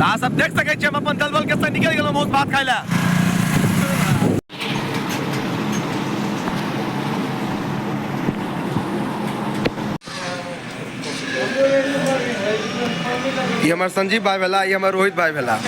अहाँ सब देख सकै छी हम अपन दलबल के संग निकल गेलहुं मौस भात खाय ला। ये हमारे संजीव भाई भेला, ये हमारे रोहित भाई भेला।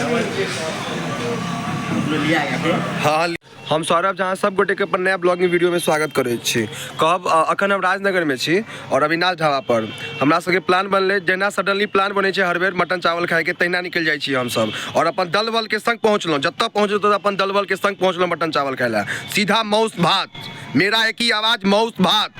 हाँ हम सौरभ जहाँ सब गोटे के अपन नया ब्लॉगिंग वीडियो में स्वागत करे छी। कहब अखन हम राजनगर में छी और अविनाश ढाबा पर हमरा सबके प्लान बनले, जहिना सडनली प्लान बने छै हर बेर मटन चावल खाए के, तहिना निकल जाइ छी हम सब और अपन दलबल के संग पहुंचलहुं। जत्ता पहुंचलहुं तो अपन दलबल के संग पहुंचलहुं मटन चावल खाए ला। सीधा मौस भात, मेरा एक ही आवाज मौस भात।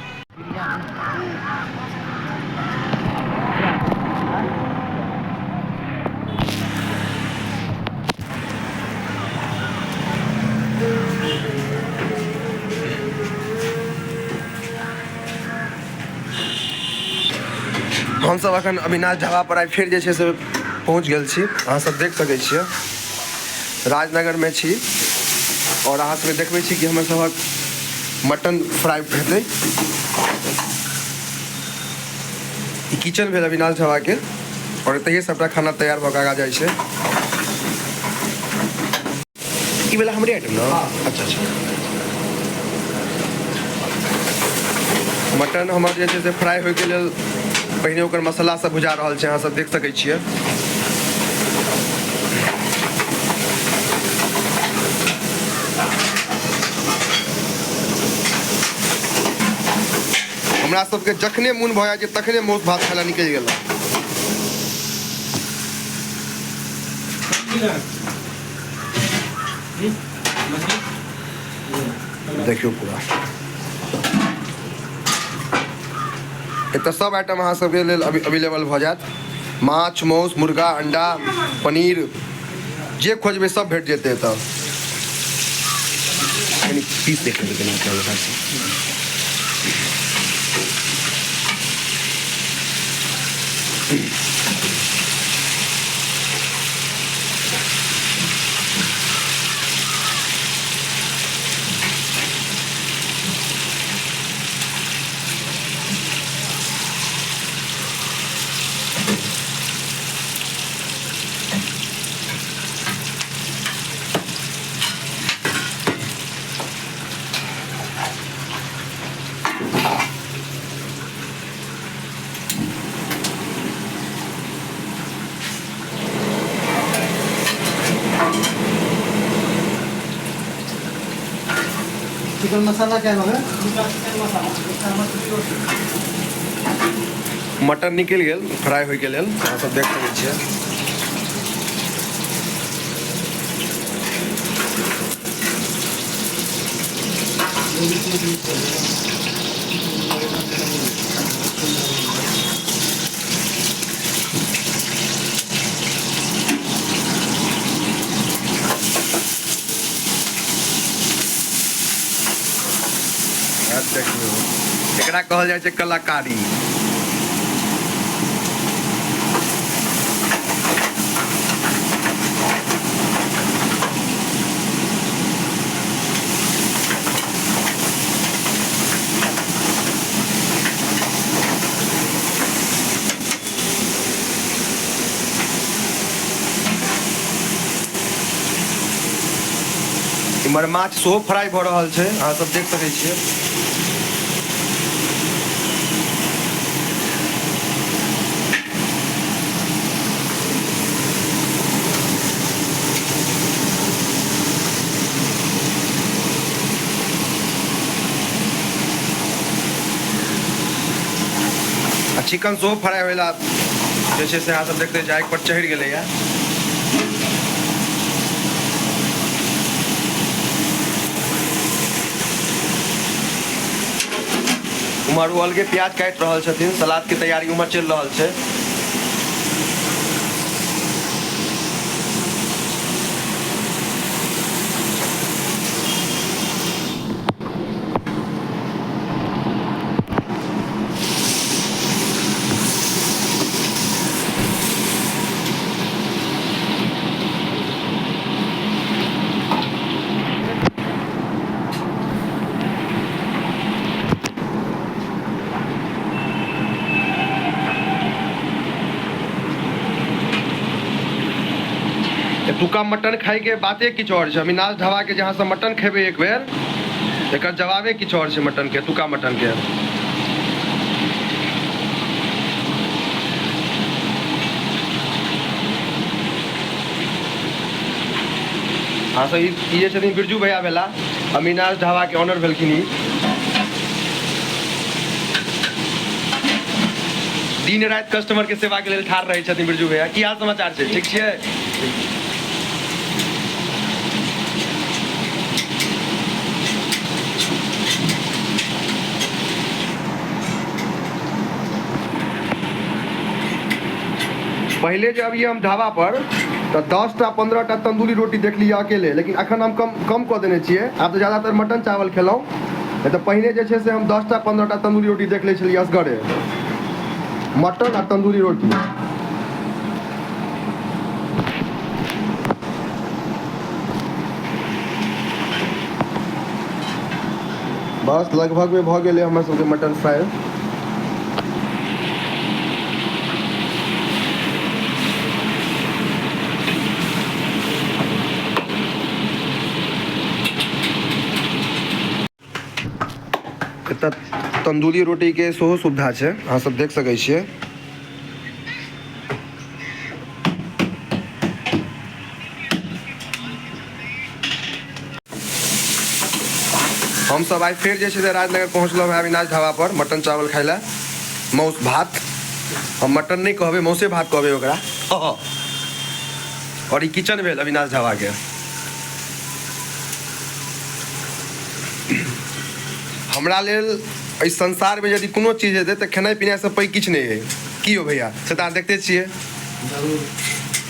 हम सब अखन अविनाश ढाबा पर आइ फिर जे छै से पहुँच गेल छी। अहाँ सब देख सकै छियै राजनगर में छी और अहाँ सब देखबै छी कि हमर सबक मटन फ्राई हेतै। ई किचन भेल अविनाश ढाबा के और एतहिए सबटा खाना तैयार भऽ कऽ आगाँ जाइ छै। ई वाला हमरे आइटम न? अच्छा अच्छा। मटन हमर जे छै से फ्राई होइके लेल पहिने ओकर मसाला सब भुजा रहल छै, अहाँ सब देख सकै छियै। हमरा सबके जखने मोन भऽ जाइ छै तखने मौस भात खाय ला निकलि गेलहुँ। देखियौ पूरा एतऽ सब आइटम अहाँ सबके लेल अवेलेबल भऽ जायत। माछ, मौस, मुर्गा, अंडा, पनीर जे खोजबै सब भेट जेतै एतऽ। कनी पीस देख लेबै कनी क्या होगा से। चिकन मसाला क्या है? मटन निकलि गेल फ्राई होइके लेल, अहाँ सब देख सकै छियै। देखियौ एकरा कहल जाइ छै कलाकारी। इमहर माछ सेहो फ्राई भऽ रहल छै, अहाँ सब देख सकै छियै। चिकन सेहो फ्राई होला जे छै से अहाँ सब देखते छी आगि पर चढ़ि गेलैया। उमहर वो अलगे प्याज काटि रहल छथिन, सलाद के तैयारी उमहर चलि रहल छै। एतुका मटन खाई के बाते किछु और छै। अविनाश ढाबा के जहाँ से मटन खेबे एक बेर एकर जवाबे किछु और छै मटन के, एतुका मटन के। हाँ सर, ई जे छथिन बिरजू भैया भेला, अविनाश ढाबा के ऑनर भेलखिन। ई दिन रात कस्टमर के सेवा के लेल ठाढ़ रहे छथिन बिरजू भैया। की हाल समाचार छै? ठीक छियै? पहले जब अबिए हम ढाबा पर तो 10टा 15टा तंदूरी रोटी देख लिया अकेले, लेकिन अखन हम कम कऽ देने छियै। आब तो ज़्यादातर मटन चावल खेलौं, नहीं तो पहले जे छै से हम 10टा 15टा तंदूरी रोटी देख लै छलियै असगरे। मटन आ तंदूरी रोटी बस लगभग में भऽ गेलै हमर सबके मटन फ्राई। एतऽ तंदूरी रोटी के सेहो सुविधा छै, अहाँ सब देख सकै छियै। हम सब आइ फेर जे छै से राजनगर पहुँचलहुँ हैं अविनाश ढाबा पर मटन चावल खाइ लए। मौस भात, हम मटन नहीं कहबे, मौसे भात कहबे ओकरा। और ई किचन भेल अविनाश ढाबा के। हमरा लेल इस संसार में यदि कोनो चीज हेतै तऽ खेनाइ पिनाइ से पैघ किछु नहीं है। की हो भैया, से तऽ अहाँ देखते छियै।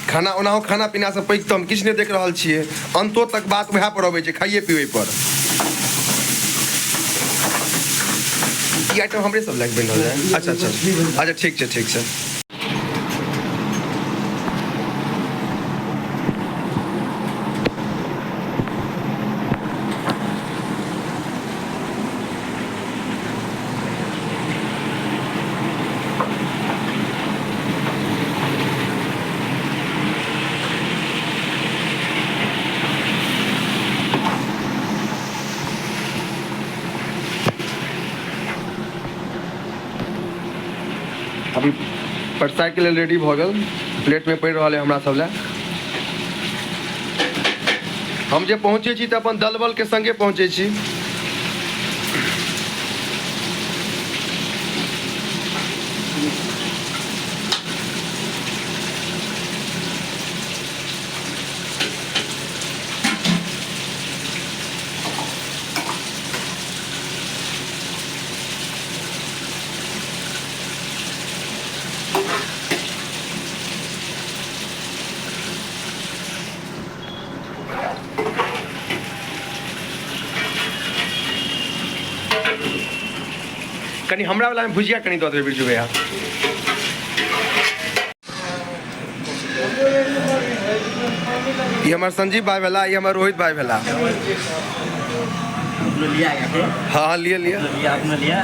खाना ओनाहो खाना पीना से पैघ तऽ हम किछु नहीं देख रहल छियै। अंतो तक बात वएह पर अबै छै, खाइए पीबै पर। ई आइटम हमरे सब लायक बनि रहल है। अच्छा अच्छा अच्छा, ठीक छै ठीक छै। अभी परसाई के लिए रेडी भऽ गेल, प्लेट में पड़ि रहल है हमरा सब लए। हम जे पहुँचे छी तऽ अपन दलबल के संगे पहुँचे छी। कनी हमरा वाला में भुजिया कनी दऽ देबै बिरजू भैया। ये हमार संजीव भाई भेला, ये हमार रोहित भाई भेला। लिया हाँ लिए लिया आपने लिया।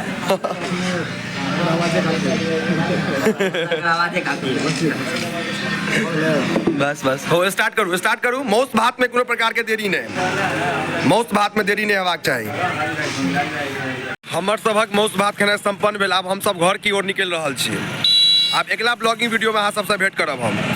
बस बस हो, स्टार्ट करू। मौस भात में कोनो प्रकार के देरी नहीं, मौस भात में देरी नहीं हेबाक चाही। हमर सबक मौस भात खेनाइ संपन्न भेल। आब हम सब घर की ओर निकलि रहल छी। आब अगला ब्लॉगिंग वीडियो में अहाँ सबसे भेंट करब हम।